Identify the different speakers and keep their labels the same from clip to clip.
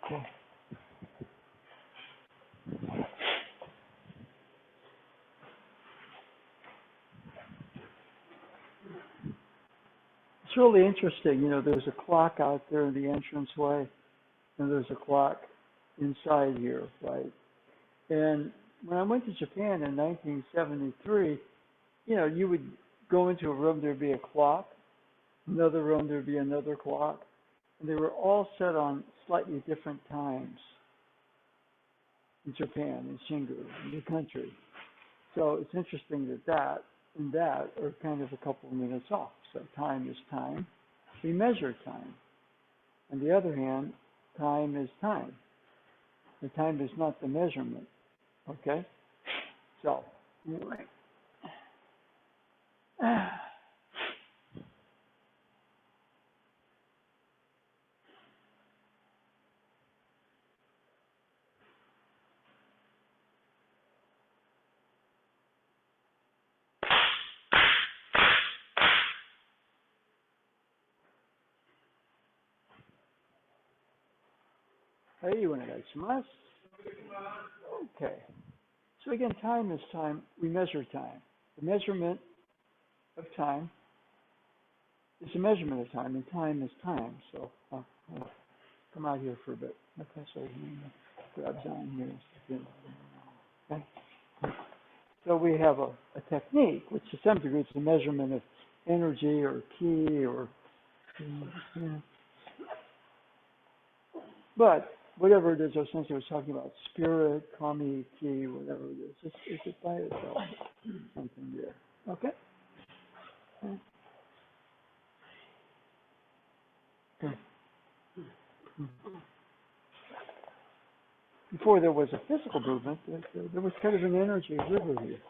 Speaker 1: Cool. It's really interesting. You know, there's a clock out there in the entranceway, and there's a clock inside here, right? And when I went to Japan in 1973, you know, you would go into a room, there'd be a clock, another room, there'd be another clock, and they were all set on slightly different times in Japan, in Shingu, in the country. So it's interesting that that and that are kind of a couple of minutes off. So time is time. We measure time. On the other hand, time is time. The time is not the measurement. Okay? So, anyway. Hey, you want to smash? Okay. So again, time is time. We measure time. The measurement of time is a measurement of time, and time is time. So I'll come out here for a bit. Okay, so grab down here. Okay. So we have a technique, which to some degree is a measurement of energy or ki or, but whatever it is, our sensei was talking about, spirit, kami, ki, whatever it is, it's it by itself, something there. Okay? Okay. Before there was a physical movement, there was kind of an energy river here.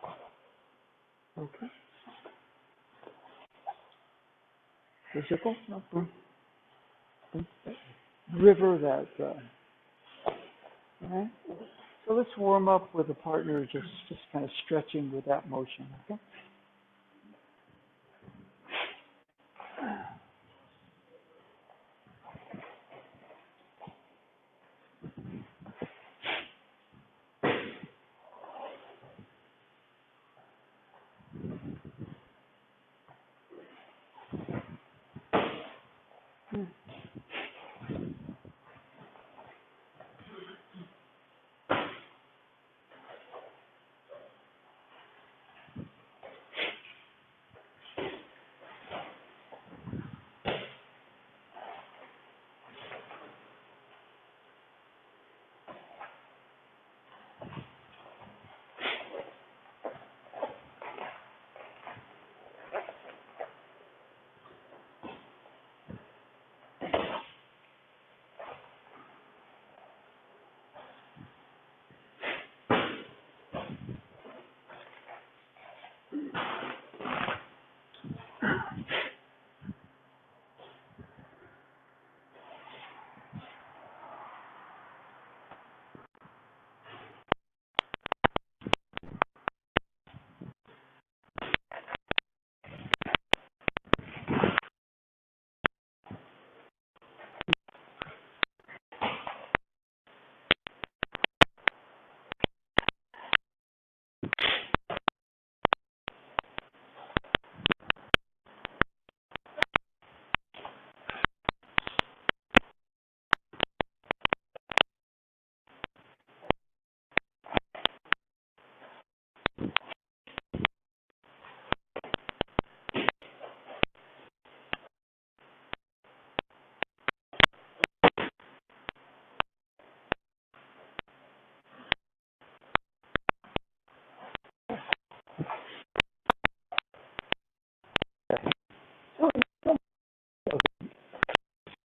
Speaker 1: Okay? Physical? No. River that, all right? So let's warm up with a partner, just kind of stretching with that motion, okay?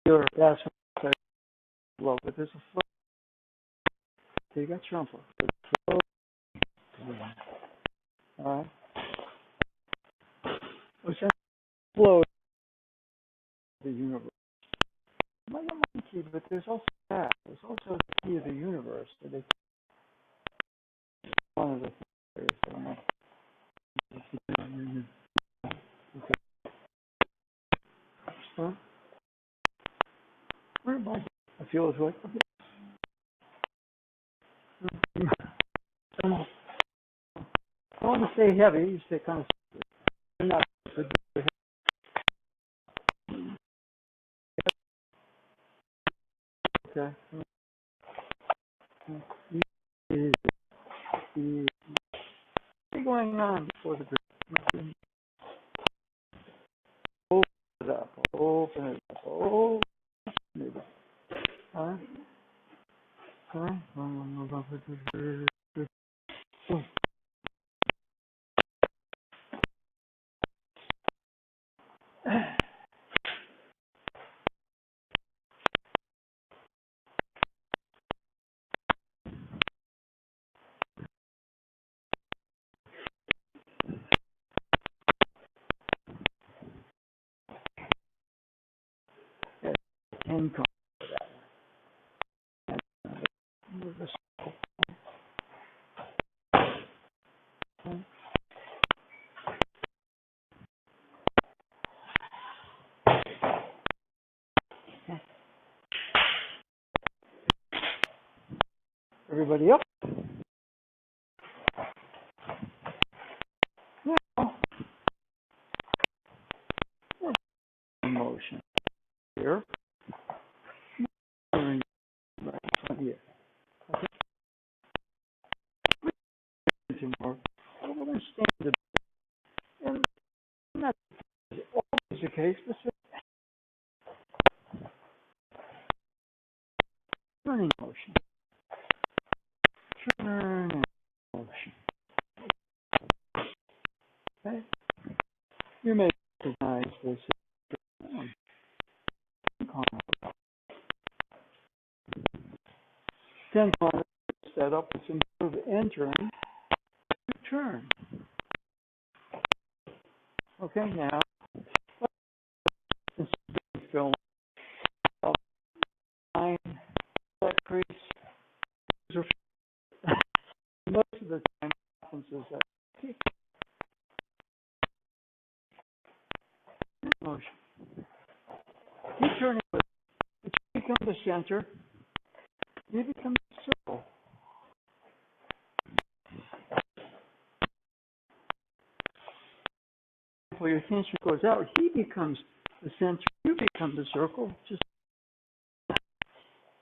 Speaker 1: Your gas low, but there's a flow. So you got your own flow. All right. Which is flow of the universe. Might not be key, but there's also that. There's also the key of the universe. That it's one of the things. So okay. Huh? Where am I? I feel as well. stay heavy. You stay kind of. You're not good. Okay. What's going on before the breath? Open it up. Open it up. Open it up. Huh? Huh? Ten cones for that one. Everybody up? Now, motion here. Right here. Okay. Two more. We're going to stand a and not always the case, but turning motion. Turning motion. Okay? You may recognize this. 10 corners set up with some sort of entering turn. Okay, now let's fill up line that crease. Most of the time happens is that keep motion. Keep turning with it. You become the center, you become the circle. When your tension goes out, he becomes the center, you become the circle. Just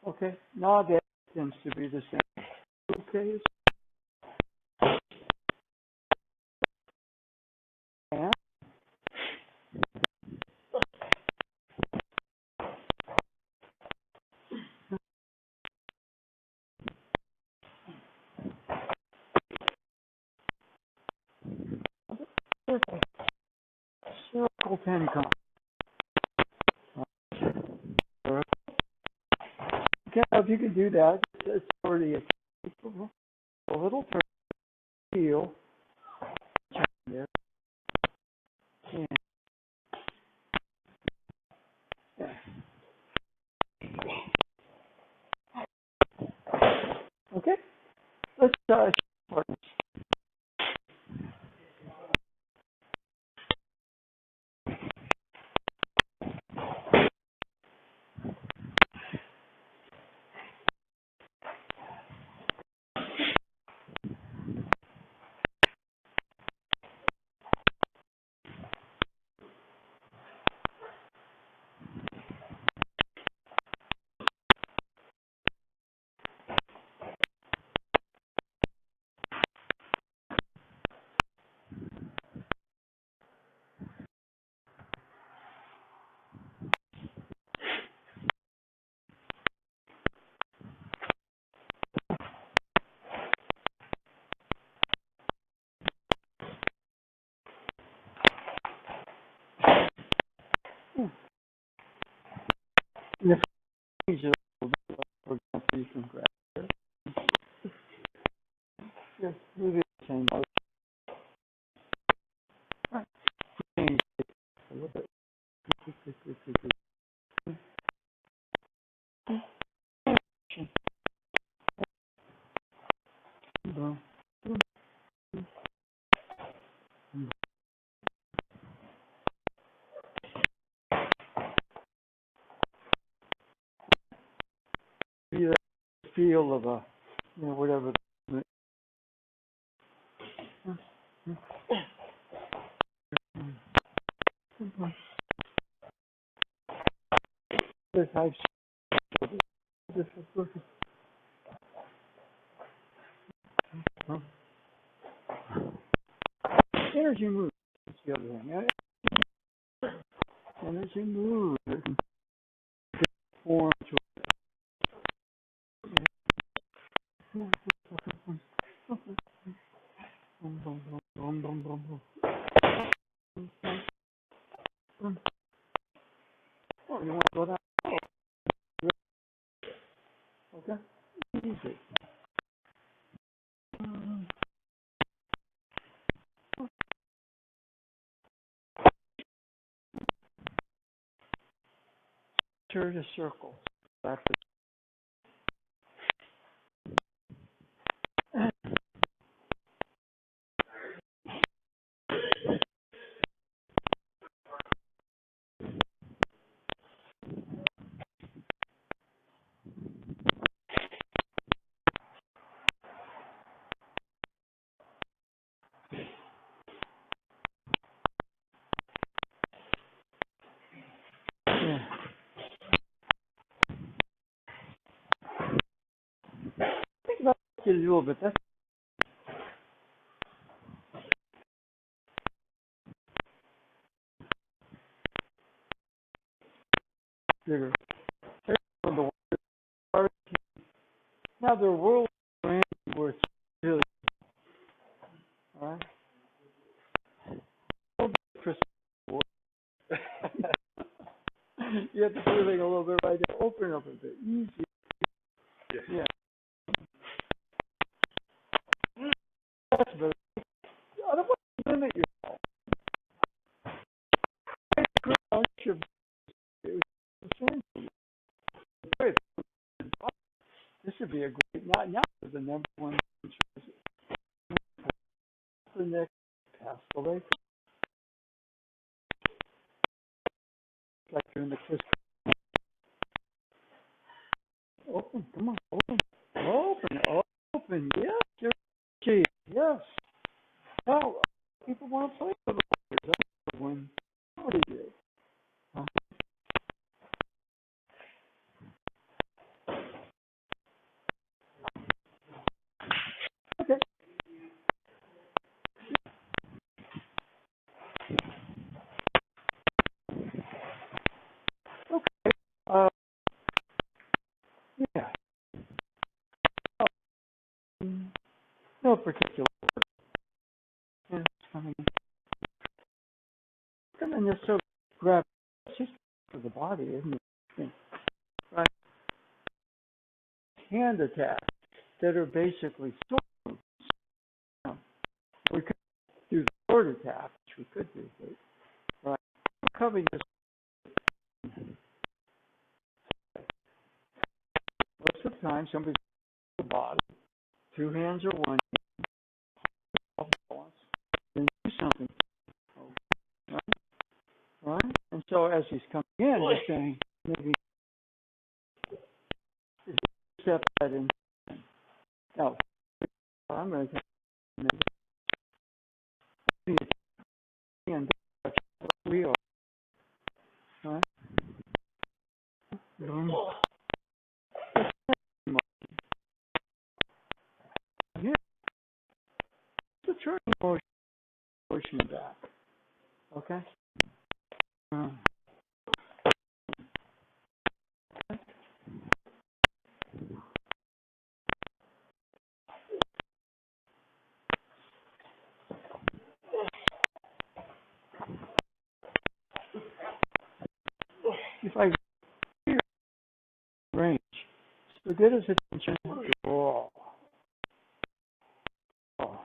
Speaker 1: okay. Now that tends to be the center. Okay. And circle 10 cones. Okay, if you can do that, it's already a little turn feel. There. Yeah. Yeah. Okay, let's start. And if you for example, you can grab it. Just move it the same motion. Right. Change it a little bit. Be that feel of a, whatever. This type this is working. Energy moves. That's the other thing. Energy moves. It can form to Oh, you want to go down? Okay. Easy. Turn a circle. Back to yeah. Think about it a little bit. That's bigger. Now the world is worth really, all right? You have to feel like a little bit right there. Open up a bit. Easy. Yeah. That's better. Otherwise, limit yourself. This would be a great, not the number one choice. The next pass away. Like you're in the kiss. Open, come on, open. Yes, you're cheap. Yes. Now, people want to play with the players. That's when what do you do? Huh? Okay. Okay. Yeah. No particular. Yeah, coming in just sort of grab. It's just for the body, isn't it? Right. Hand attacks that are basically sword. We could do the sword attack, which we could do, but right. Covering this most of the time, somebody's the body, two hands or one, off balance, then do something. Right? Right? And so as he's coming in, he's saying, maybe step that in. Now, I'm going to take and we are. Right? Yeah, it's a turning motion back. Okay? If I hear range, so get his attention. Oh. Oh. Oh.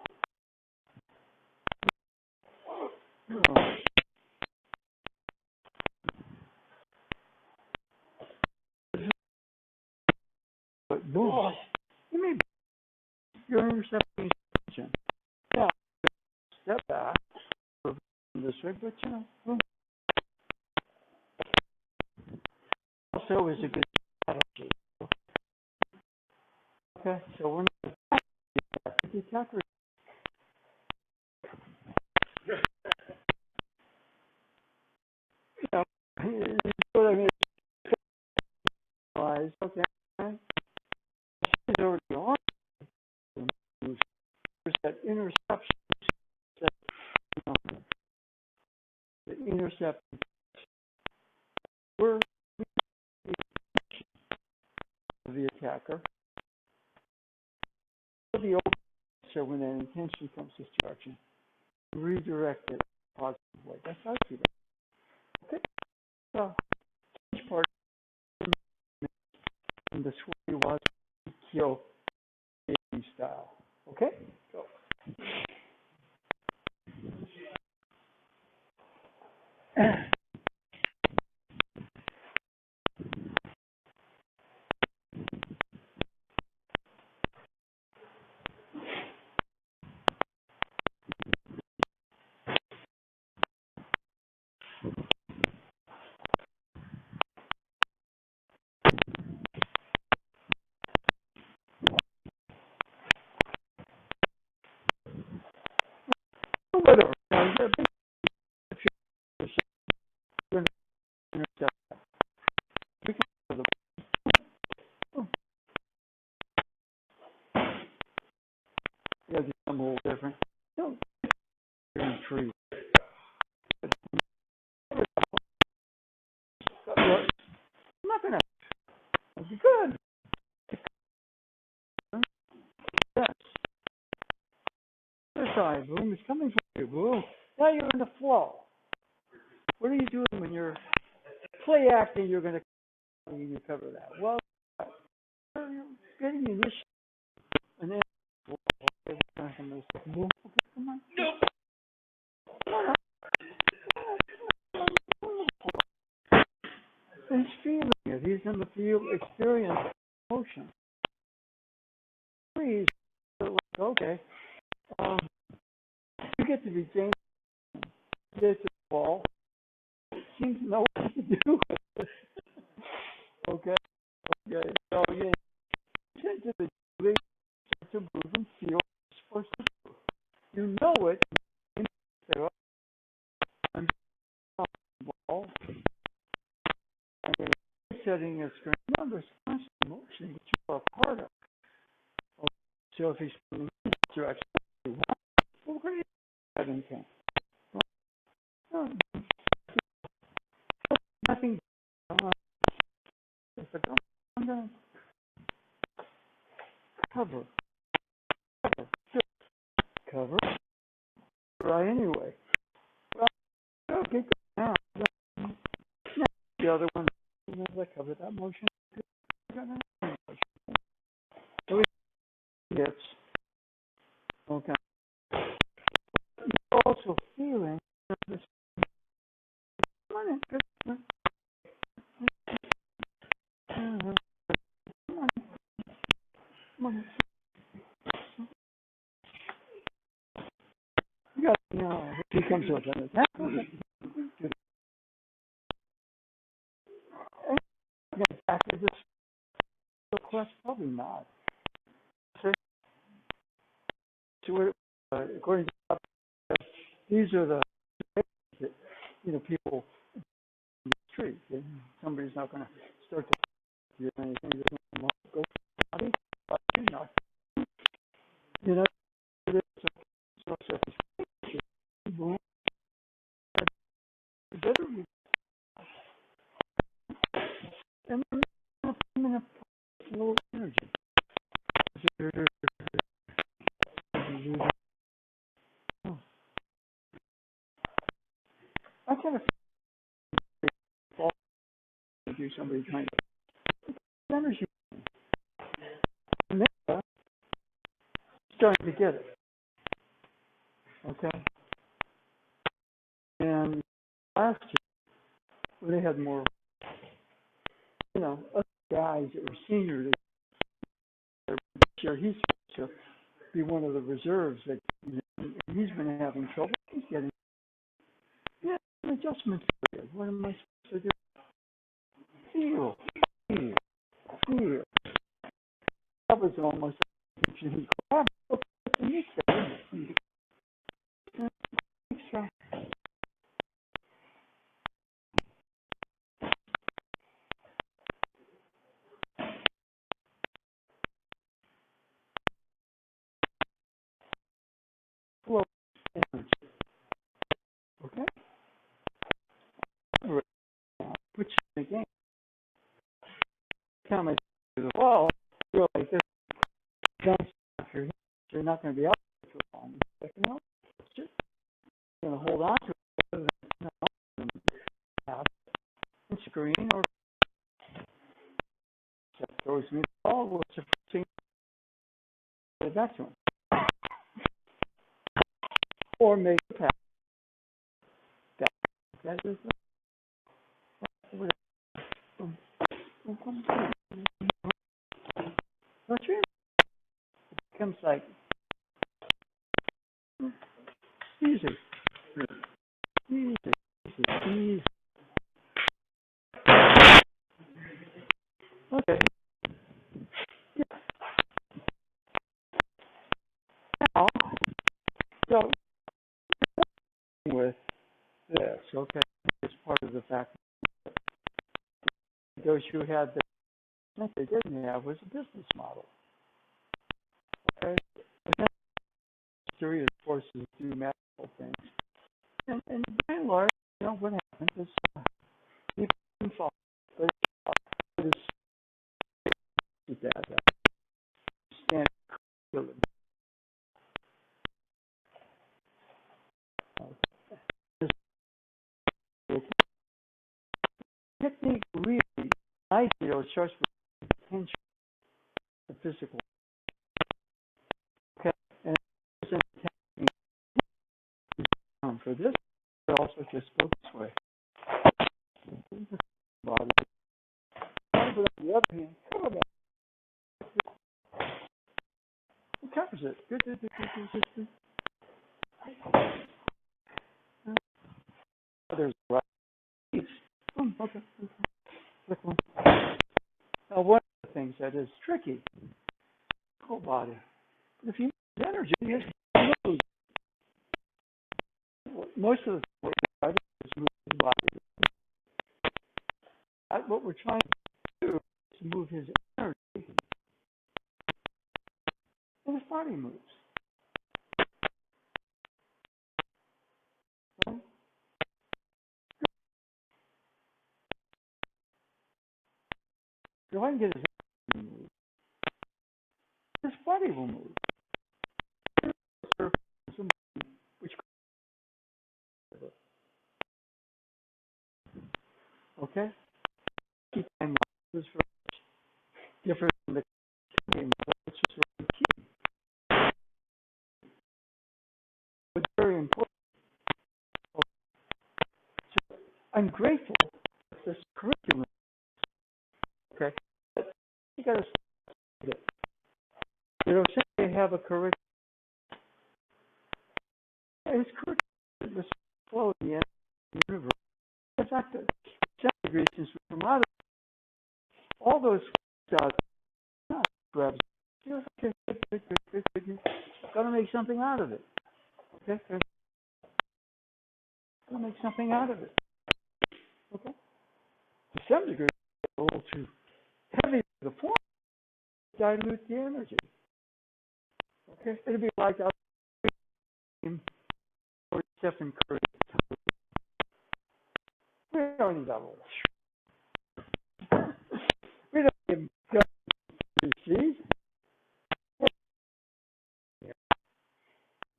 Speaker 1: But boom. You may be you're intercepting attention. Yeah, step back this way, but you know, boom. Also is a good strategy. Okay, so we're not the attacker. we're the attacker, or the old, so when that intention comes to destruction, redirect it in a positive way. That's how I see that. Okay? So, each part in the sway was kill style. Okay? Go. Whatever. Yeah, become a little different. Don't tree. I'm not gonna be good. Yes. This side, boom, is coming from you, boom. Now you're in the flow. What are you doing when you're play acting? You're gonna cover that. Well, you're getting initiated, and then okay, come on. He's feeling it. He's in the field, experience, emotion. He's like, okay, you get to be James. You get to the ball. Seems to know what to do. Okay, okay. So yeah, you tend to the to move and feel what you're supposed to do. You know it. You say, oh, I'm on the ball. And setting a screen. No, there's constant motion, which you are part of. Okay. So if he's moving in this direction, well, we're going to have intent. No, nothing. I'm going to cover, cover, right anyway. Well, okay, good. Now, the other one, I cover that motion. So it gets, okay. You're also feeling this. Come on in, good. Come on. You got now. He comes up and it's back to this request, probably not. So according to these are the that, people in the street. Somebody's not going to start to do anything. They're going to go body, not. It's better and a little energy. I kind of feel to do somebody trying to energy. And then starting to get it. Okay. And last year, when they had more, other guys that were senior, he's supposed to be one of the reserves that he's been having trouble. He's getting an adjustment period. What am I supposed to do? Feel. That was almost grab. Flow energy. Okay? which is the game. Every time I do the wall, I feel like this don't stop your hands. You're not going to be out there for long. Like, no, it's just going to hold on to it and screen or throws me the ball, what's the first thing back to him? Or make a pass. That is what's your it becomes like easy. Easy. Okay. Yeah. Now, so with this, okay, it's part of the fact that those who had the what they didn't have was a business model. Okay. History, of course, is do magical things. And by and large, what happens is people can fall. But it's that stand this technique really nice, starts with attention, the physical. Okay, and it's an technique for this, but also just go this way. Body. But on the other hand, cover that. It covers it. Good. There's right. Okay. Click one. Now, one of the things that is tricky, whole body. If you use energy, it's moves. Most of the what we try to do is move his body. What we're trying to do is move his energy, and his body moves. Okay? If I can get his energy to move, his body will move. Which okay? Keep in mind this is different from the game. It's just really key. But very important. So I'm grateful for this curriculum. Okay? But you gotta say it. Say they have a curriculum. It's curriculum this flow in the universe. In fact, the centigrades from out of all those out grabs. Okay, good. Gotta make something out of it. Okay? Gotta make something out of it. Okay? To some degree, it's a little too heavy for the form, dilute the energy. Okay? It'd be like our team or Stephen Curry. We don't need that little. We don't need see?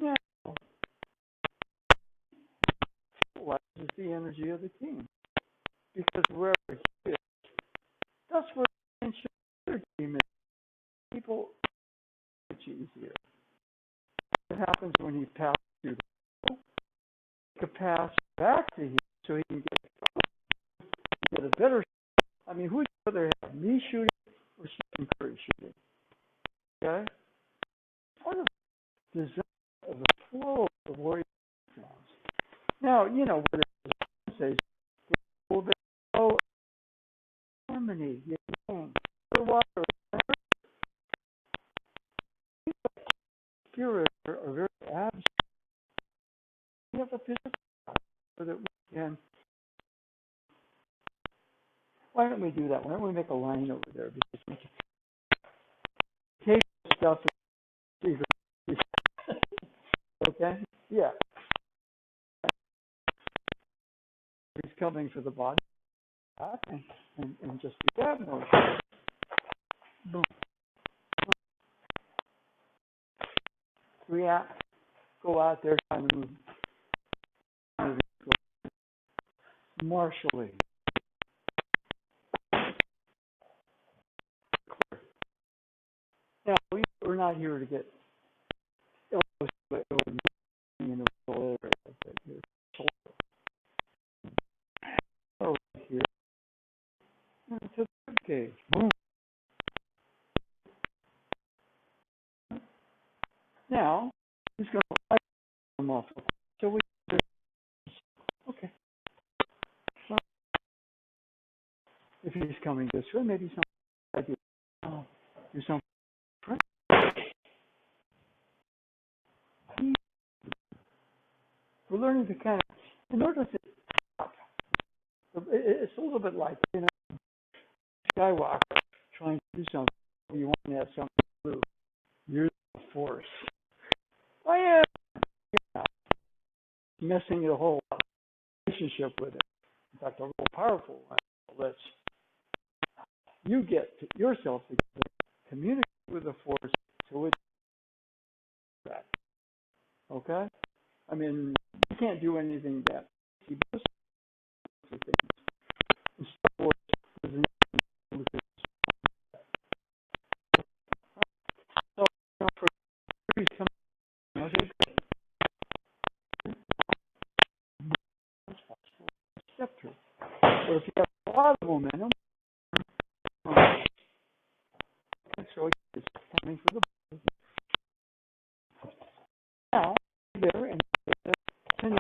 Speaker 1: Yeah. What is the energy of the team? Because wherever he is, that's where the other team is. People, it's easier. What happens when he passes through the ball? He can pass back to him so he can get a better. I mean, who'd you rather have, me shooting or Stephen Curry shooting? Okay? Part of the design of the flow of warrior sounds. Now, what it says, a little bit of harmony, the water, spirits are very abstract. We have a physical so that we can. Why don't we do that? Why don't we make a line over there? Because we can take stuff. Okay? Yeah. He's coming for the body. back and just do that motion. Boom. React. Go out there trying to move martially. Now, we're not here to get elbows in the area. Over here. To the rib cage. Boom. Now, he's going to fight the muscle. So we okay. So if he's coming this way, maybe something do something different. We're learning to kind of, in order to stop, it's a little bit like, Skywalker trying to do something. You want to have something to do. You're the force. I am messing the whole relationship with it. In fact, a real powerful one. Let's you get yourself to communicate with the force so it's that. Okay? I mean, you can't do anything that he does things. Star Wars doesn't do this. So, for he's coming, okay, step through. Or if you have a lot of momentum, so it's coming for the now there and okay.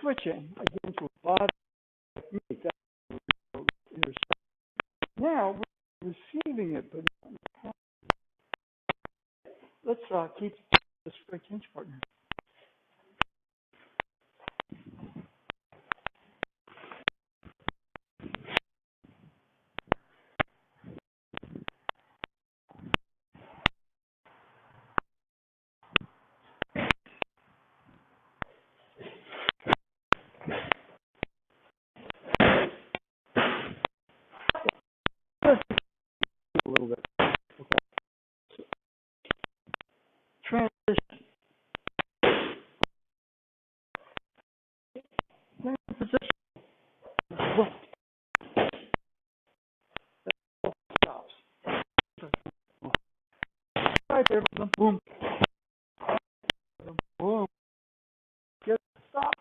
Speaker 1: Switching again to a body technique. Now we're receiving it, but let's keep the straight change partner. A little bit. Okay. So, transition. Position. Stops. Right there. Boom. Boom. Get stop.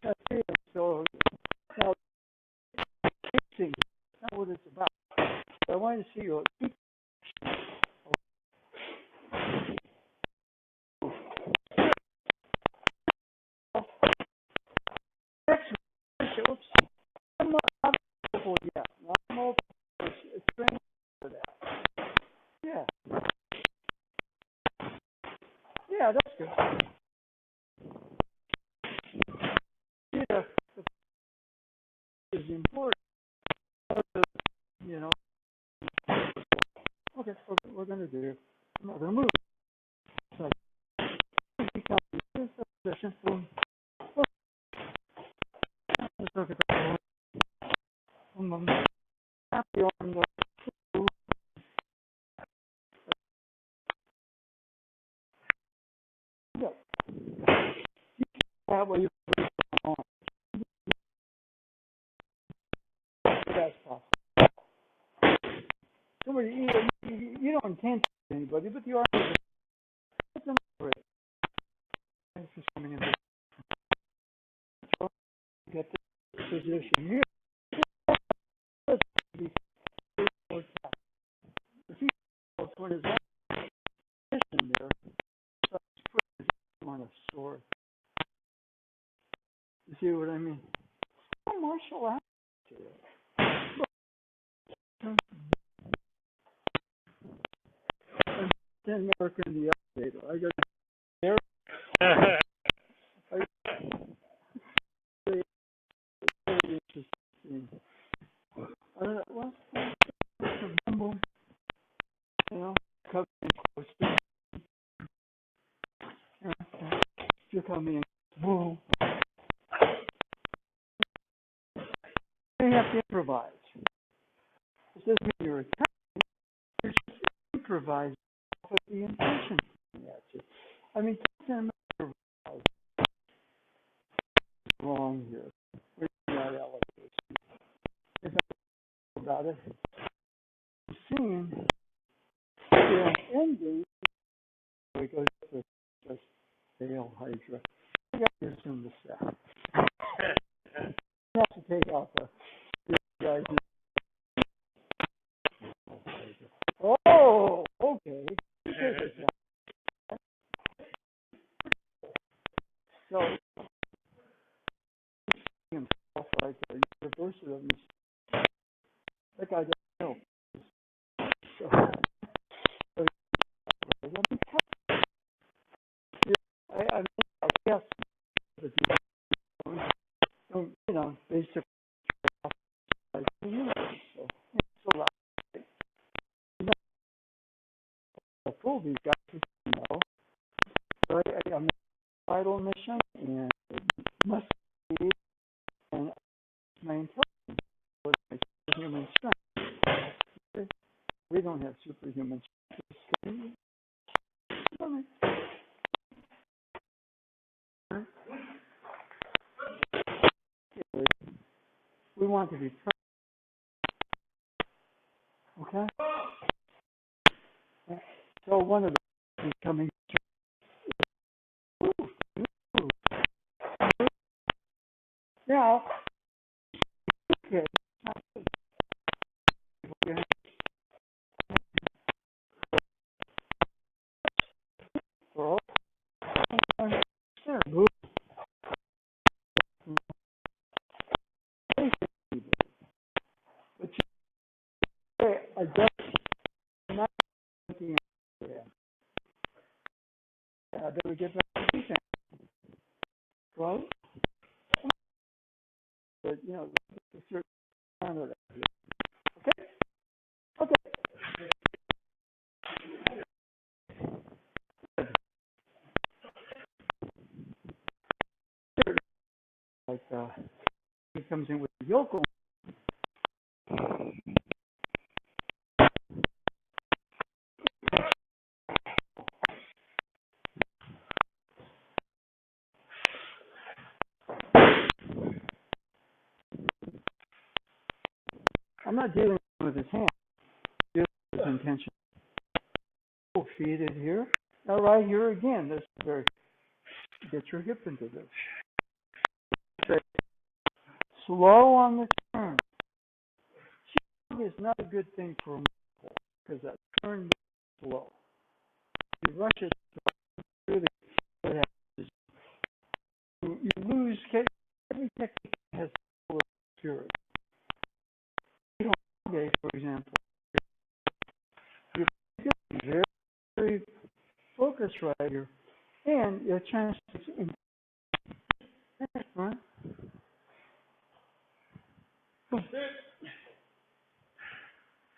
Speaker 1: That's it. So now fixing. That's not what it's about. So I want to see you. Oops. I'm not multiple yet. Not multiple. It's training for that. Yeah. Yeah, that's good. Yeah, is important. You know. Okay, we're going to do. I'm not going to move. So, become this position. Boom. Let's look at that. Boom. Tap the arm. Yeah. That way you put it on. That's possible. Somebody, you don't intend to hit anybody, but the arm is over it. It's just coming in. So get this position here. If you put his position there, so he's putting his arm on a sword. You see what I mean? Oh, martial arts. In America in the elevator. I got there. Really interesting. Well, boom, you know, covering close. you're coming in, boom. You have to improvise. This doesn't mean you're attacking. You're just improvising with the intention. I mean, can't improvise. Wrong here. We're not elevation. If I think about it, scene, the ending, it goes to just fail Hydra. I got to assume the set. You have to take out the guys. Oh, okay. So, himself right there, you reverse it of him. That guy doesn't know. So, I guess, but you know, basically, so it's a lot. I told these guys, you know, so I'm a vital mission, and it must be, and my intelligence was my superhuman strength. We don't have superhuman strength. We want to be perfect, okay? So one of the is coming through. Now, okay. But you say, I just not looking at it. I better get back to the defense. Well, but you know, a certain amount of that. Okay? Okay. Like he comes in with the yokel. I'm not dealing with his hand. I'm dealing with his intention. Oh, feed it here. Now right here again. This is very get your hip into this. Okay. Slow on the turn. Shooting is not a good thing for a muscle because that turn is slow. You rush it, really what happens is you lose. Every technique has full spirit. Nage, for example, you're very, very focused right here, and your chance to right?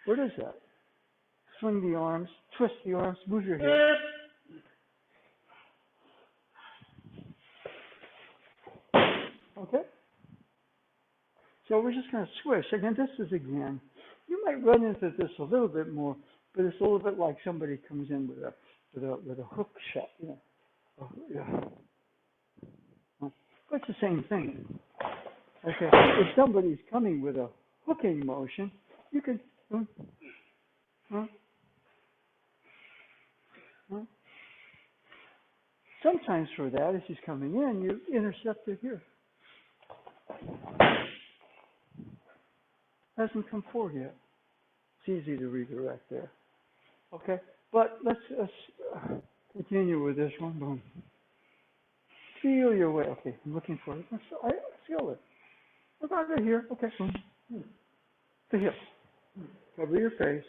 Speaker 1: What is that? Swing the arms, twist the arms, move your head. Okay? So we're just going to switch. Again, this is again. You might run into this a little bit more, but it's a little bit like somebody comes in with a hook shot. You know. Yeah. But it's the same thing. Okay. If somebody's coming with a hooking motion, you can. Sometimes for that, as he's coming in, you intercept it here. Hasn't come forward yet. It's easy to redirect there. Okay, but let's continue with this one. Boom. Feel your way. Okay, I'm looking for it. I feel it. Look under here. Okay, boom. The hip. Cover your face.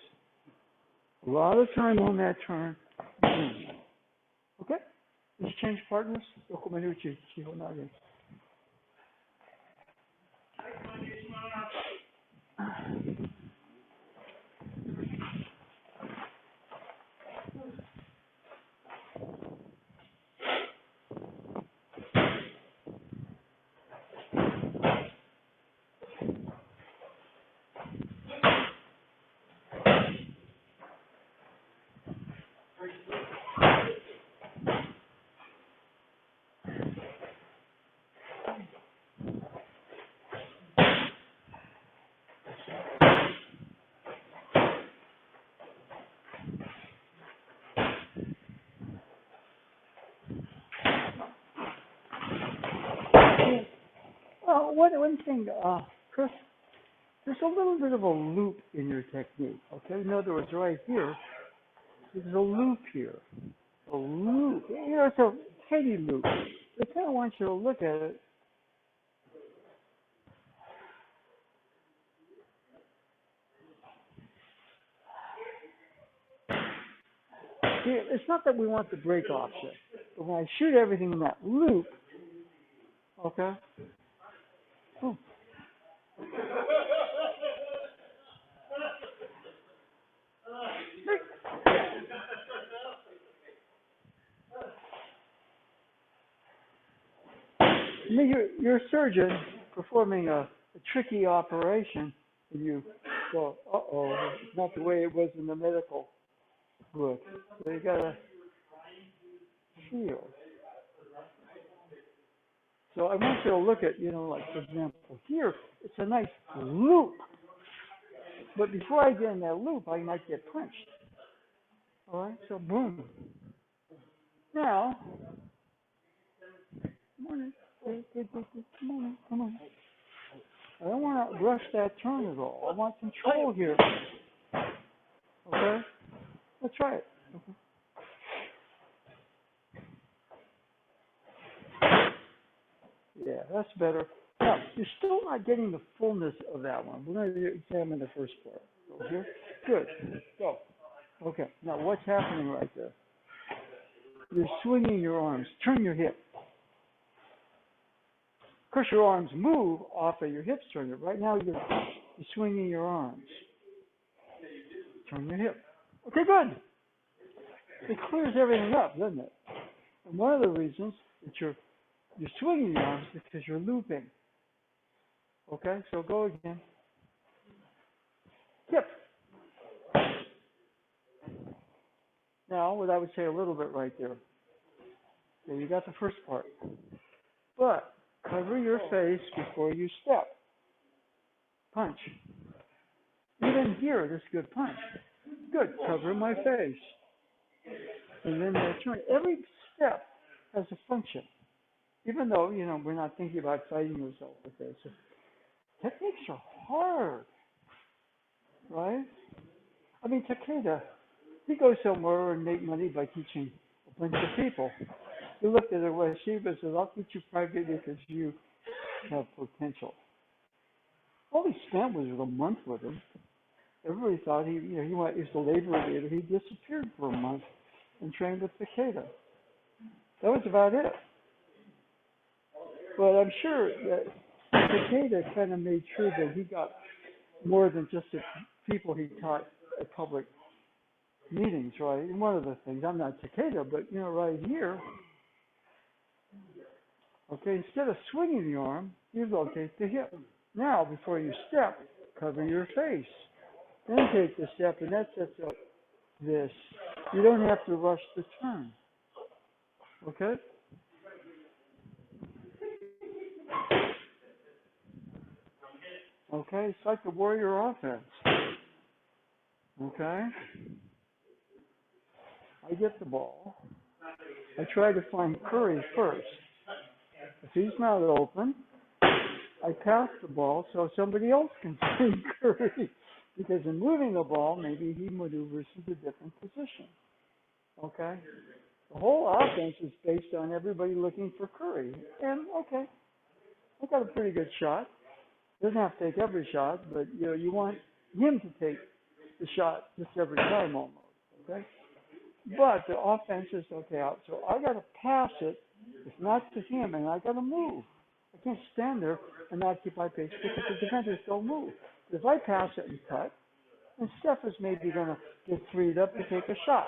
Speaker 1: A lot of time on that turn. Okay? Let's change partners. Well, one thing, Chris, there's a little bit of a loop in your technique, okay? In other words, right here, there's a loop here. A loop. You know, it's a tiny loop. I kind of want you to look at it. See, it's not that we want the break offset, but when I shoot everything in that loop, okay? Oh. I mean, you're a surgeon performing a tricky operation, and you go, uh-oh, it's not the way it was in the medical book. So you gotta feel. So I want you to look at, you know, like for example, here, it's a nice loop. But before I get in that loop, I might get punched. All right, so boom. Now, come on, come on. I don't want to rush that turn at all. I want control here. Okay? Let's try it. Okay. Yeah, that's better. Now, you're still not getting the fullness of that one. We're going to examine the first part. Go here. Good. Go. Okay. Now, what's happening right there? You're swinging your arms. Turn your hip. Of course, your arms move off of your hips. Turn it. Right now, you're swinging your arms. Turn your hip. Okay, good. It clears everything up, doesn't it? And one of the reasons that you're swinging your arms is because you're looping. Okay, so go again. Hip. Now, what I would say a little bit right there. Okay, you got the first part. But cover your face before you step. Punch. Even here, this is a good punch. Good. Cover my face. And then turn. Every step has a function. Even though, you know, we're not thinking about fighting yourself with this. Techniques are hard. Right? I mean, Takeda, he goes somewhere and make money by teaching a bunch of people. He looked at it with Shiva and said, I'll teach you privately because you have potential. All he spent was a month with him. Everybody thought he was the labor leader. He disappeared for a month and trained with Takeda. That was about it. But I'm sure that Takeda kind of made sure that he got more than just the people he taught at public meetings, right? And one of the things, I'm not Takeda, but, you know, right here, okay, instead of swinging the arm, you rotate the hip. Now, before you step, cover your face. Then take the step, and that sets up this. You don't have to rush the turn. Okay? Okay, it's like the warrior offense. Okay? I get the ball. I try to find Curry first. If he's not open, I pass the ball so somebody else can see Curry. Because in moving the ball, maybe he maneuvers into a different position. Okay? The whole offense is based on everybody looking for Curry. And, okay, I got a pretty good shot. Doesn't have to take every shot, but, you know, you want him to take the shot just every time almost. Okay? But the offense is okay out. So I got to pass it. It's not to him, and I got to move. I can't stand there and occupy pace because the defenders don't move. If I pass it and cut, then Steph is maybe going to get freed up to take a shot.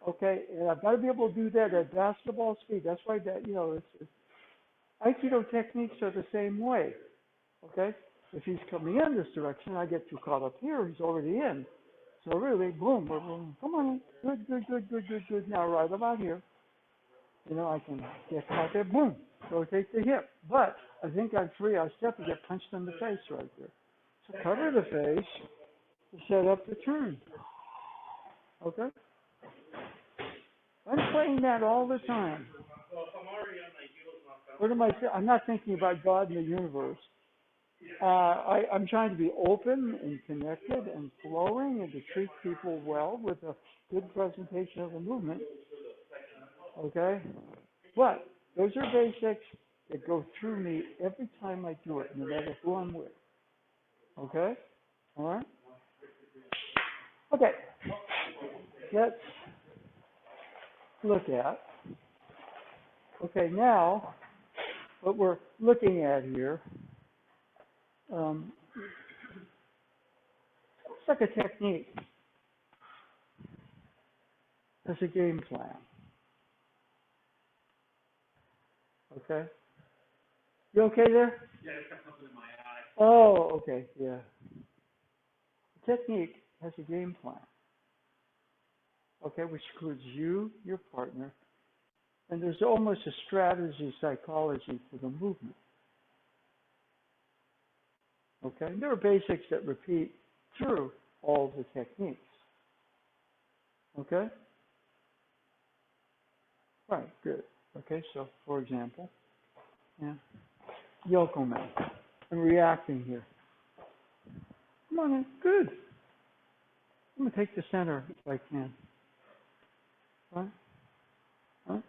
Speaker 1: Okay, and I've got to be able to do that at basketball speed. That's why that, you know, Aikido techniques are the same way. Okay, if he's coming in this direction, I get too caught up here. He's already in. So really, boom, boom, boom. Come on, good. Now right about here, you know, I can get out there, boom, rotate the hip. But I think I'm free. I step and get punched in the face right there. So cover the face to set up the turn. Okay? I'm playing that all the time.
Speaker 2: Well, if I'm already on my heels knocked
Speaker 1: What am I saying? I'm not thinking about God and the universe. I'm trying to be open and connected and flowing and to treat people well with a good presentation of the movement. Okay? But those are basics that go through me every time I do it, no matter who I'm with. Okay? All right? Okay. Let's look at. Okay, now what we're looking at here, it's like a technique. It's a game plan. Okay? You okay there?
Speaker 2: Yeah, it's got something in my eye.
Speaker 1: Oh, okay, yeah. The technique has a game plan. Okay, which includes you, your partner, and there's almost a strategy psychology for the movement. Okay, and there are basics that repeat through all the techniques. Okay? Right, good. Okay, so for example, yeah, Yoko Man. I'm reacting here. Come on in, good. I'm gonna take the center if I can. Right? Right?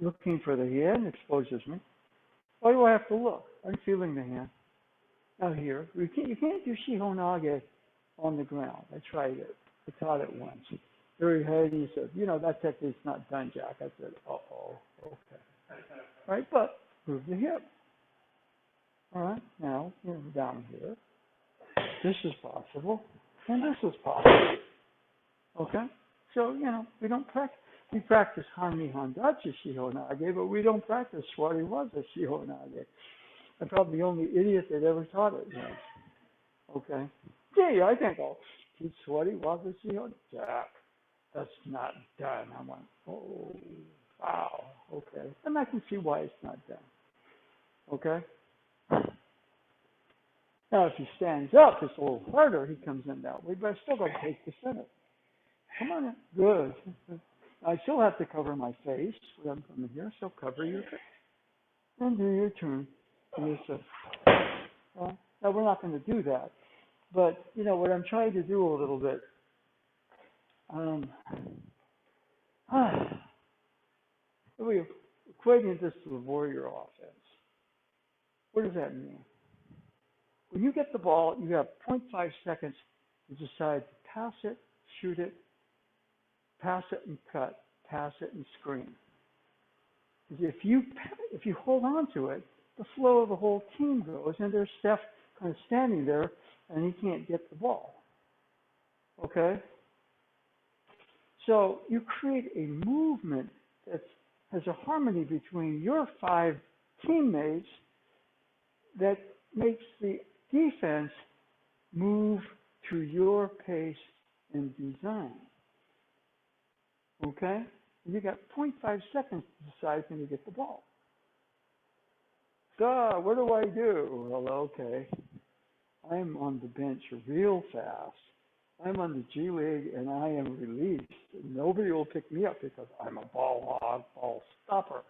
Speaker 1: Looking for the hand exposes me. Why do I have to look? I'm feeling the hand. Now here, you can't do Shiho Nage on the ground. I tried it. I taught it once. Very heady. He said, that technique's not done, Jack. I said, okay. Right, but move the hip. All right, now down here. This is possible, and this is possible. Okay, so we don't practice. We practice Hanmi Handachi Shiho Nage, but we don't practice Swati Waza Shiho Nage. I'm probably the only idiot that ever taught it. Okay, gee, I think I'll teach Swati Waza Shiho. Jack, that's not done. I went, oh, wow, okay, and I can see why it's not done. Okay. Now, if he stands up, it's a little harder. He comes in that way, but I still got to take the center. Come on in. Good. I still have to cover my face when I'm coming here, so cover your face. And do your turn. Now, we're not going to do that. But, what I'm trying to do a little bit, we're equating this to the warrior offense. What does that mean? When you get the ball, you have 0.5 seconds to decide to pass it, shoot it, pass it and cut, pass it and screen. If you hold on to it, the flow of the whole team goes, and there's Steph kind of standing there, and he can't get the ball. Okay? So you create a movement that has a harmony between your 5 teammates that makes the defense move to your pace and design. Okay? You got 0.5 seconds to decide when you get the ball. So, what do I do? Well, okay. I'm on the bench real fast. I'm on the G League and I am released. Nobody will pick me up because I'm a ball hog, ball stopper.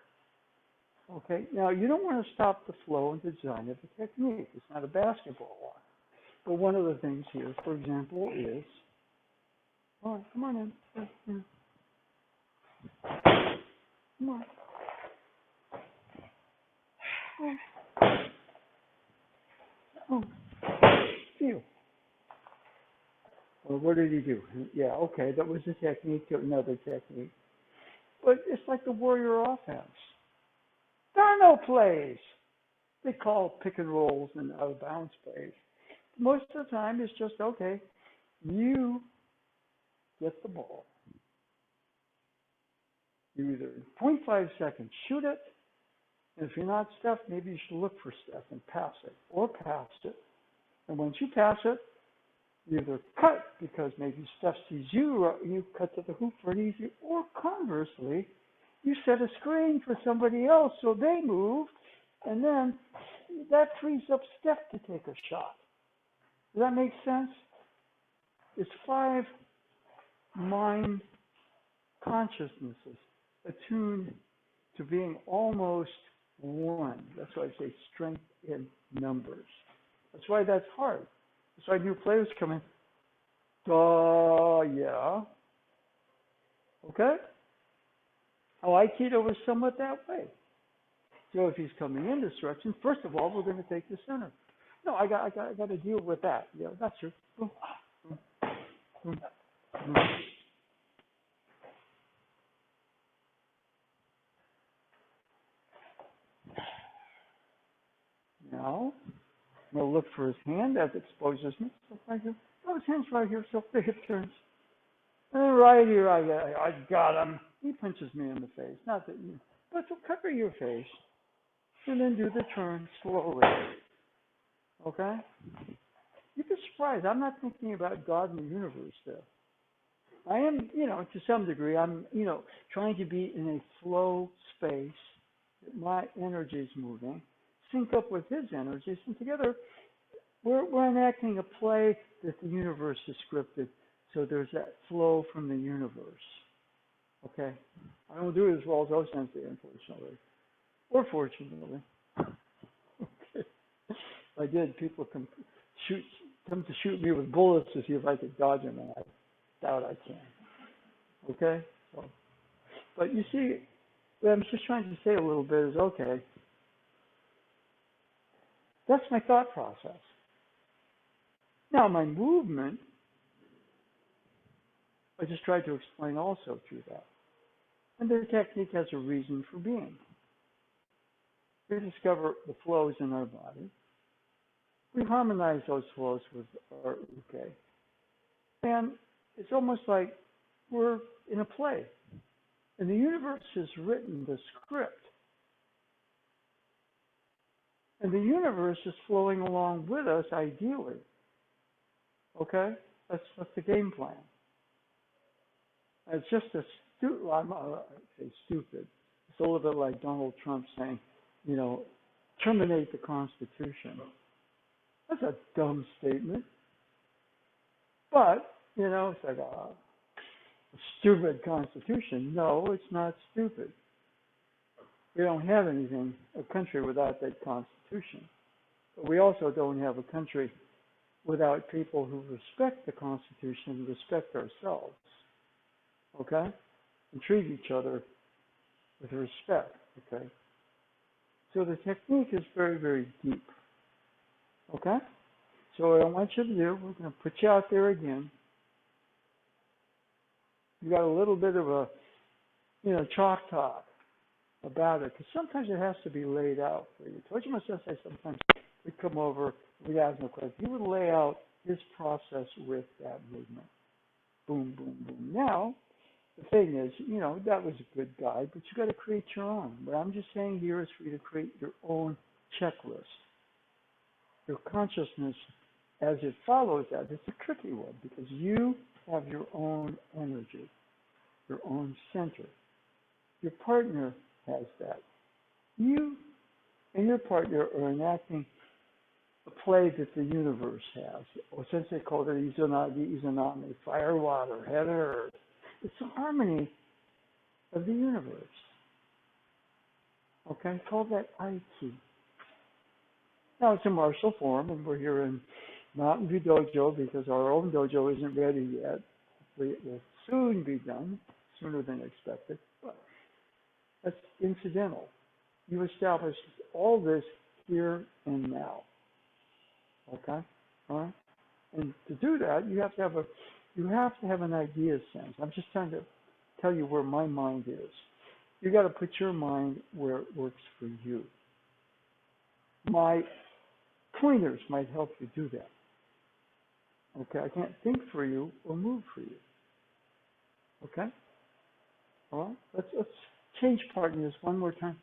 Speaker 1: Okay, now you don't want to stop the flow and design of the technique. It's not a basketball one. But one of the things here, for example, is, all right, come on in. Come on. Oh, feel. Well, what did he do? Yeah, okay, that was a technique to another technique. But it's like the warrior offense. There are no plays. They call pick and rolls and out of bounds plays. Most of the time, it's just, okay, you get the ball. You either, in 0.5 seconds, shoot it. And if you're not Steph, maybe you should look for Steph and pass it, or pass it. And once you pass it, you either cut because maybe Steph sees you, you cut to the hoop for an easy, or conversely, you set a screen for somebody else so they move, and then that frees up Steph to take a shot. Does that make sense? It's 5 mind consciousnesses attuned to being almost one. That's why I say strength in numbers. That's why that's hard. That's why new players come in. Yeah. Okay? Aikido was somewhat that way. So if he's coming in this direction, first of all, we're going to take the center. No, I got to deal with that. Yeah, that's true. Now, I'm going to look for his hand. That exposes me. So right here. Oh, his hand's right here. So the hip turns. And right here, I got him. He punches me in the face. Not that you, but so cover your face. And then do the turn slowly. Okay? You'd be surprised. I'm not thinking about God and the universe there. I am, to some degree, I'm, trying to be in a flow space that my energy is moving, sync up with his energies, and together we're enacting a play that the universe is scripted. So there's that flow from the universe. Okay? I don't do it as well as those things, unfortunately. Or fortunately. Okay. If I did, people come to shoot me with bullets to see if I could dodge them, and I doubt I can. Okay? So, but you see, what I'm just trying to say a little bit is, okay, that's my thought process. Now, my movement, I just tried to explain also through that. And the technique has a reason for being. We discover the flows in our body. We harmonize those flows with our uke. And it's almost like we're in a play. And the universe has written the script. And the universe is flowing along with us, ideally. Okay? That's the game plan. And it's just I'm say stupid. It's a little bit like Donald Trump saying, terminate the Constitution. That's a dumb statement. But, it's like a stupid Constitution. No, it's not stupid. We don't have a country without that Constitution. But we also don't have a country without people who respect the Constitution and respect ourselves. Okay? And treat each other with respect. Okay? So the technique is very, very deep. Okay? So what I want you to do, we're going to put you out there again. You got a little bit of a, chalk talk about it, because sometimes it has to be laid out for you. Toji Sensei sometimes would come over, we'd ask him a question. He would lay out his process with that movement. Boom, boom, boom. Now, the thing is, that was a good guide, but you got to create your own. What I'm just saying here is for you to create your own checklist. Your consciousness, as it follows that, it's a tricky one because you have your own energy, your own center. Your partner has that. You and your partner are enacting a play that the universe has. Or since they called it Izanami, fire, water, heaven, earth. It's the harmony of the universe. Okay, call that Aiki. Now it's a martial form, and we're here in Mountain View Dojo because our own dojo isn't ready yet. It will soon be done, sooner than expected, but that's incidental. You establish all this here and now. Okay? All right? And to do that, you have to have an idea sense. I'm just trying to tell you where my mind is. You got to put your mind where it works for you. My pointers might help you do that. Okay, I can't think for you or move for you. Okay? All right? Let's change partners one more time.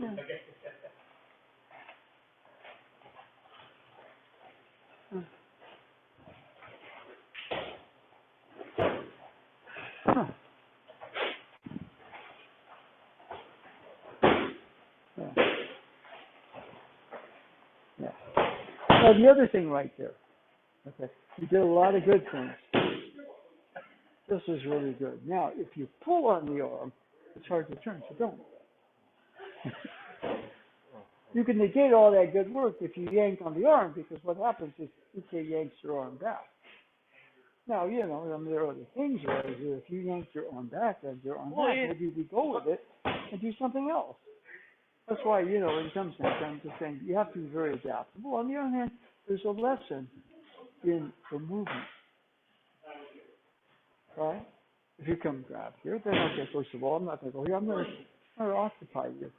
Speaker 1: Yeah. Now, the other thing right there, okay, you did a lot of good things. This is really good. Now, if you pull on the arm, it's hard to turn, so don't. You can negate all that good work if you yank on the arm, because what happens is it yanks your arm back. Now, you know, I mean, there are other things where if you yank your arm back, maybe we go with it and do something else. That's why, you know, in some sense, I'm just saying you have to be very adaptable. On the other hand, there's a lesson in the movement, right? If you come grab here, then okay, first of all, I'm not going to go here. I'm going to occupy you,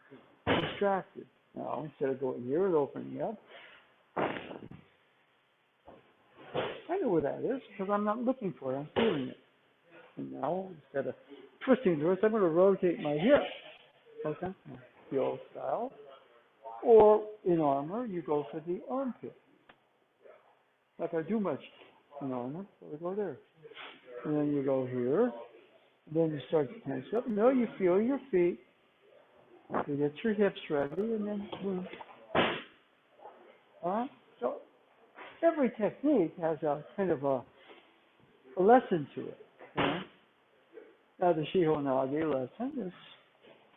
Speaker 1: distract you. Now, instead of going here and opening up, I know where that is because I'm not looking for it. I'm feeling it. And now, instead of twisting the wrist, I'm going to rotate my hip. Okay? The old style. Or in armor, you go for the armpit. Not going to do much in armor, so we go there. And then you go here. Then you start to tense up. No, you feel your feet. You get your hips ready, and then boom. All right? So every technique has a kind of a lesson to it. You know? Now the Shiho Nage lesson is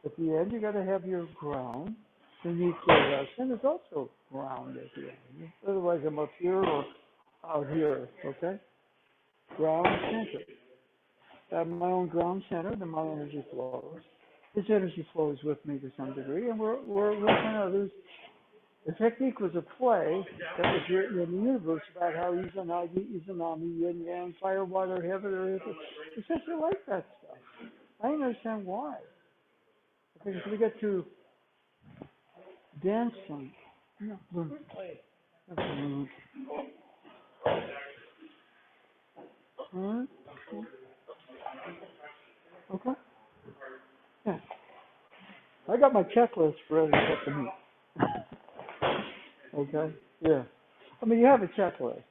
Speaker 1: at the end you got to have your ground. The Nike lesson is also ground at the end. Otherwise I'm up here or out here. Okay? Ground center. I have my own ground center, then my energy flows. His energy flows with me to some degree, and we're kind of lose. The technique was a play that was written in the universe about how Izanagi, Izanami, Yin Yang, fire, water, heaven, earth. It's just like that stuff. I don't understand why. Because we get to dance some. Okay. Yeah. I got my checklist ready to put them in. Okay? Yeah. I mean, you have a checklist.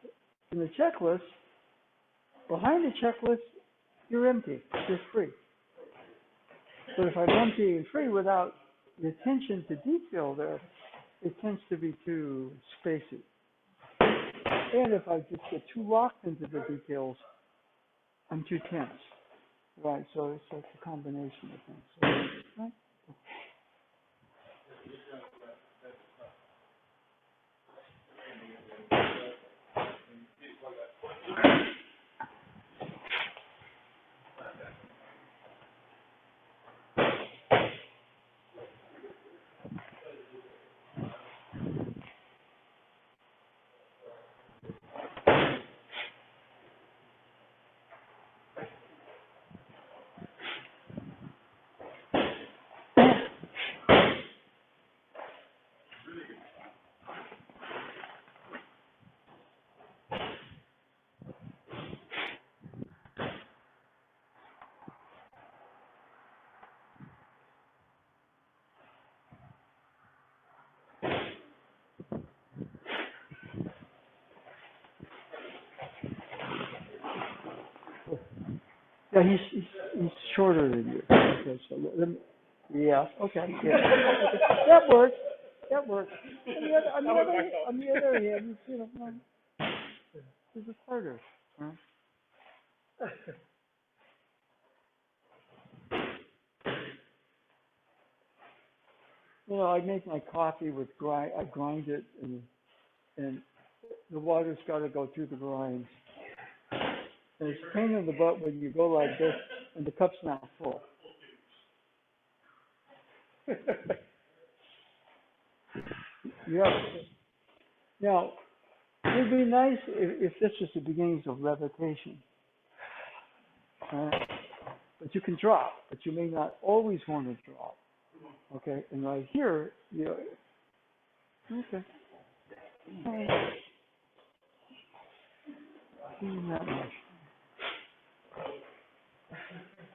Speaker 1: In the checklist, behind the checklist, you're empty. You're free. But if I'm empty and free without the attention to detail there, it tends to be too spacey. And if I just get too locked into the details, I'm too tense. Right, so it's like a combination of things. So, right? Yeah, he's shorter than you. Okay, so let me, yeah, okay, yeah. That works. That works. On the other hand, you know, this is harder. Huh? You know, I make my coffee with I grind it, and the water's got to go through the grinds. And it's a pain in the butt when you go like this and the cup's not full. Yeah. Now, it would be nice if this was the beginnings of levitation. But you can drop, but you may not always want to drop. Okay, and right here, you know, okay. Not much.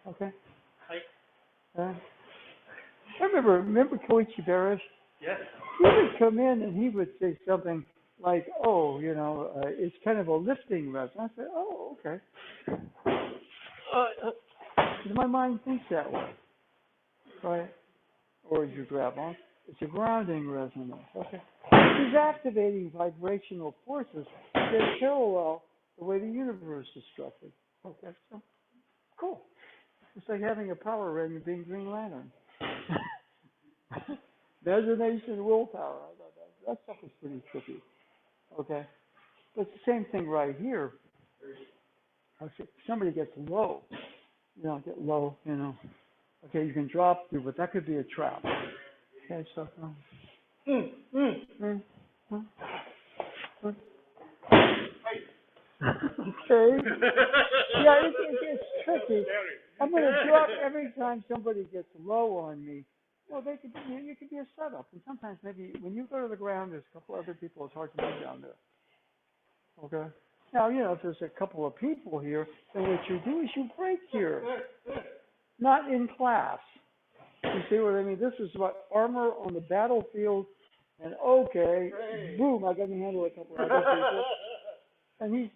Speaker 1: Okay. I remember Koichi Barish?
Speaker 2: Yes.
Speaker 1: He would come in and he would say something like, oh, you know, it's kind of a lifting lesson. I said, oh, okay. My mind thinks that way, right? Or you grab on. It's a grounding resonance. Okay. These activating vibrational forces that parallel the way the universe is structured. Okay. So cool. It's like having a power ring and being Green Lantern. Imagination, willpower. I thought that stuff was pretty trippy. Okay. But it's the same thing right here. If somebody gets low, get low, okay, you can drop through, but that could be a trap. Okay, so, okay. Yeah, it's tricky. I'm going to drop every time somebody gets low on me. Well, you could be a setup, and sometimes maybe when you go to the ground, there's a couple other people. It's hard to move down there. Okay. Now, if there's a couple of people here, then what you do is you break here. Not in class. You see what I mean? This is what armor on the battlefield, and okay, boom, I got to handle a couple of other people. And he's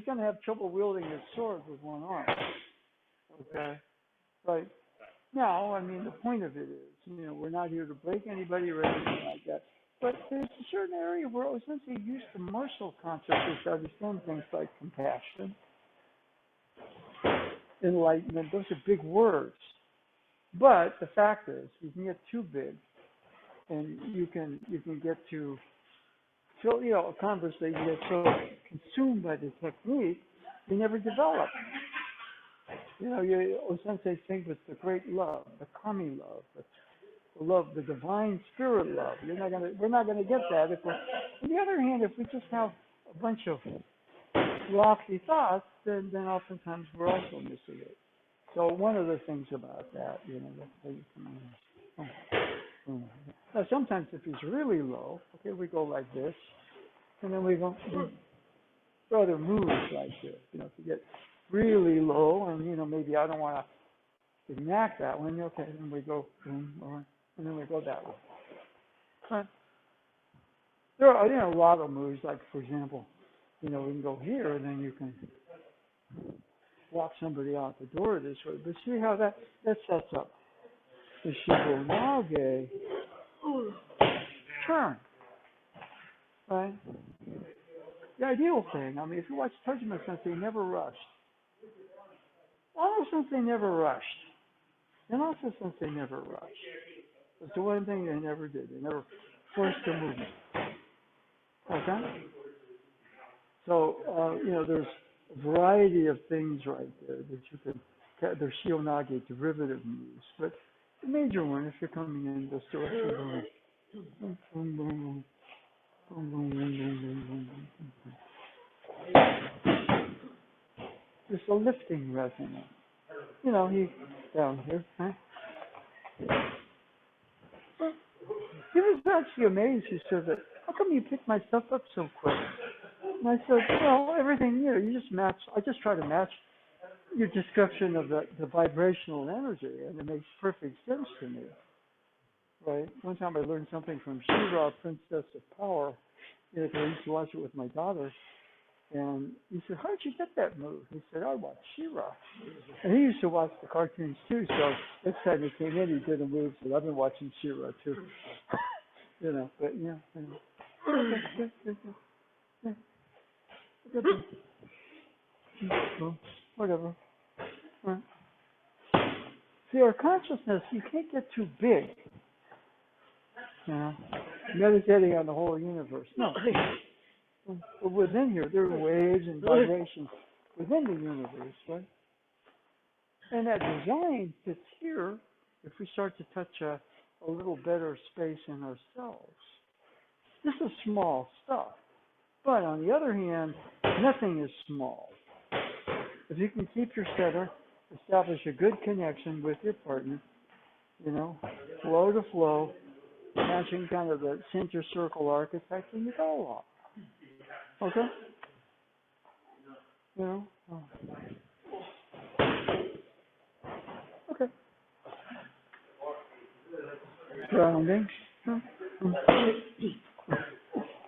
Speaker 1: going to have trouble wielding his sword with one arm. Okay. Right. Now, I mean, the point of it is, we're not here to break anybody or anything like that. But there's a certain area where since they use the martial consciousness to understand things like compassion, enlightenment, those are big words. But the fact is, you can get too big, and you can get to, conversely, you get so consumed by the technique, you never develop. Sensei thinks it's the great love, the kami love, the love, the divine spirit love. We're not gonna get that if we're. On the other hand, if we just have a bunch of lofty thoughts, then oftentimes we're also missing it. So one of the things about that, that's how you come in. Now sometimes if he's really low, okay, we go like this, and then we go other moves like this. If you get really low, and maybe I don't want to enact that one. Okay, then we go boom, and then we go that way. But there are a lot of moves. Like for example, we can go here, and then you can walk somebody out the door this way. But see how that sets up the Shibu Nage turn, right? The ideal thing. I mean, if you watch Tajima Sensei, never rushed. Also, Sensei never rushed. And also, Sensei never rushed. That's the one thing they never did. They never forced the movement. Okay? So, there's a variety of things right there that you can, they're Shio-nage derivative moves. But the major one, if you're coming in this direction, boom, boom, boom, boom, boom, boom, boom, boom, boom, boom. It's a lifting resonance. He's down here, right? He was actually amazed. He said, how come you picked my stuff up so quick? And I said, everything, you just match. I just try to match your description of the vibrational energy, and it makes perfect sense to me. Right? One time I learned something from She-Ra, Princess of Power. I used to watch it with my daughter. And he said, how did you get that move? He said, I watched She-Ra. And he used to watch the cartoons too, so next time he came in, he did a move. So I've been watching She-Ra too. But whatever. Right. See, our consciousness, you can't get too big. Meditating on the whole universe. No, but within here, there are waves and vibrations within the universe, right? And that design fits here if we start to touch a little better space in ourselves. This is small stuff. But on the other hand, nothing is small. If you can keep your center, establish a good connection with your partner, flow to flow, matching kind of the center circle architecture, and you go along. Okay? Okay. Grounding. It's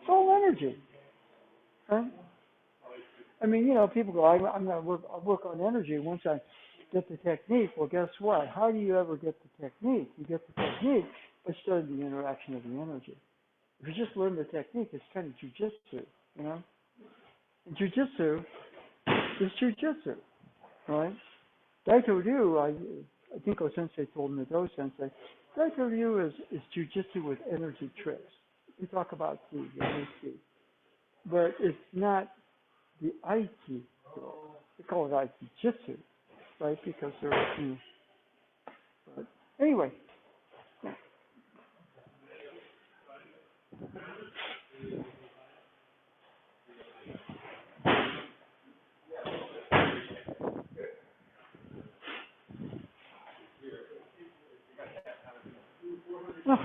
Speaker 1: all energy. Right? I mean, people go, I'm going to work on energy once I get the technique. Well, guess what? How do you ever get the technique? You get the technique by studying the interaction of the energy. If you just learn the technique, it's kind of jujitsu, you know? And jujitsu is jujitsu, right? Daito Ryu, I think O-sensei told Nado sensei, Daito Ryu is jujitsu with energy tricks. We talk about ki, the ki, but it's not the Aiki. They call it Aiki Jitsu, right? Because they're, you know, but anyway. Oh.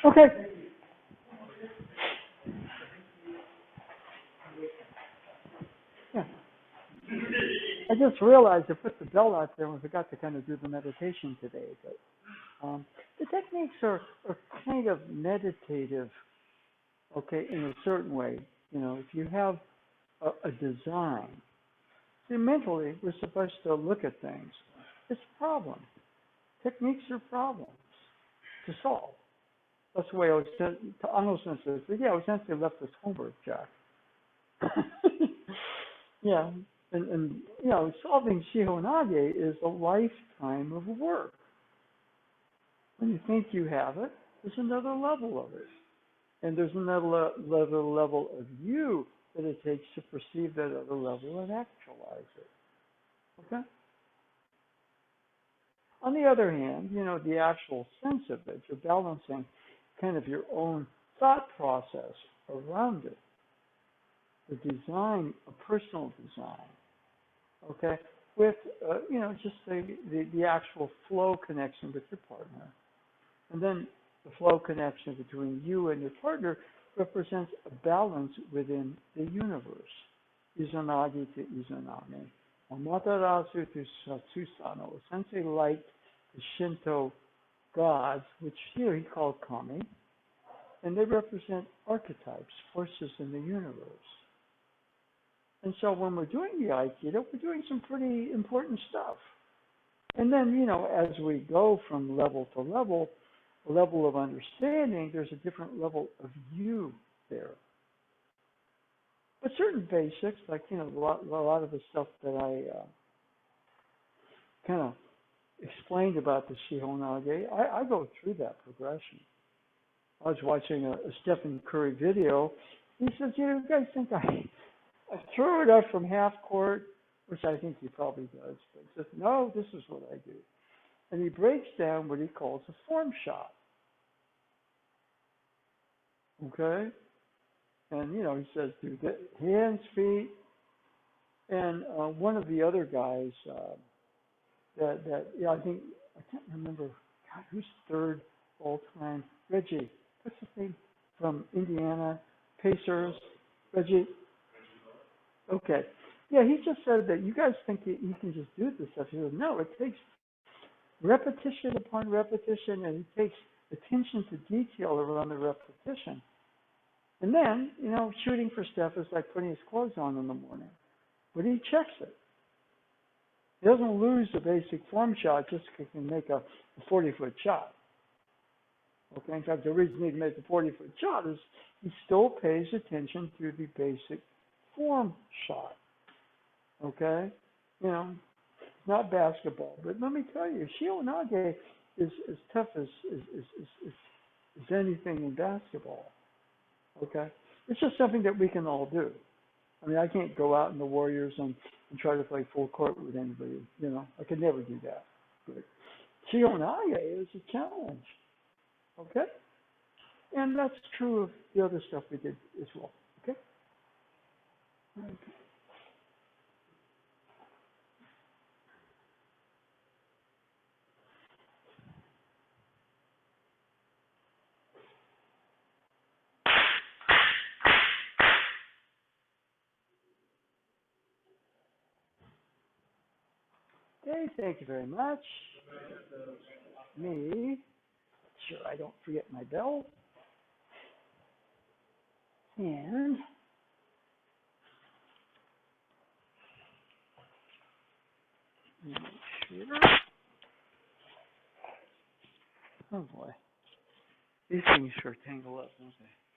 Speaker 1: Okay. Yeah. I just realized I put the bell out there and forgot to kind of do the meditation today. But the techniques are kind of meditative, okay, in a certain way. You know, if you have a design, see, mentally, we're supposed to look at things. It's a problem. Techniques are problems to solve. That's the way I was said to Arnold Sensei. Yeah, I was Sensei left this homework, Jack. Yeah, and you know, solving Shihonage is a lifetime of work. When you think you have it, there's another level of it, and there's another level of you that it takes to perceive that other level and actualize it. Okay. On the other hand, you know, the actual sense of it, you're balancing kind of your own thought process around it. The design, a personal design, okay, with, you know, just the actual flow connection with your partner. And then the flow connection between you and your partner represents a balance within the universe. Izanagi to Izanami. Amaterasu to Satsusano. Sensei liked the Shinto gods, which here he called kami, and they represent archetypes, forces in the universe. And so when we're doing the Aikido, we're doing some pretty important stuff. And then, you know, as we go from level to level, a level of understanding, there's a different level of you there. But certain basics, like, you know, a lot of the stuff that I kind of explained about the Shihonage, I go through that progression. I was watching a Stephen Curry video. He says, you know, you guys think I threw it up from half court, which I think he probably does. But he says, no, this is what I do. And he breaks down what he calls a form shot. Okay? And, you know, he says, do the hands, feet. And one of the other guys yeah, I can't remember, God, who's third all time? Reggie. What's his name? From Indiana Pacers. Reggie. Okay. Yeah, he just said that you guys think you can just do this stuff. He said, no, it takes repetition upon repetition, and it takes attention to detail around the repetition. And then, you know, shooting for Steph is like putting his clothes on in the morning. But he checks it. He doesn't lose the basic form shot just because he can make a 40-foot shot. Okay, in fact, the reason he can make the 40-foot shot is he still pays attention to the basic form shot. Okay? You know, it's not basketball. But let me tell you, Shihonage is as tough as anything in basketball. Okay? It's just something that we can all do. I mean, I can't go out in the Warriors and try to play full court with anybody. You know, I could never do that. But Shihonage is a challenge. Okay? And that's true of the other stuff we did as well. Okay? Okay. Okay, thank you very much. Me, sure I don't forget my bell. And make sure. Oh boy, these things sure tangle up, don't they?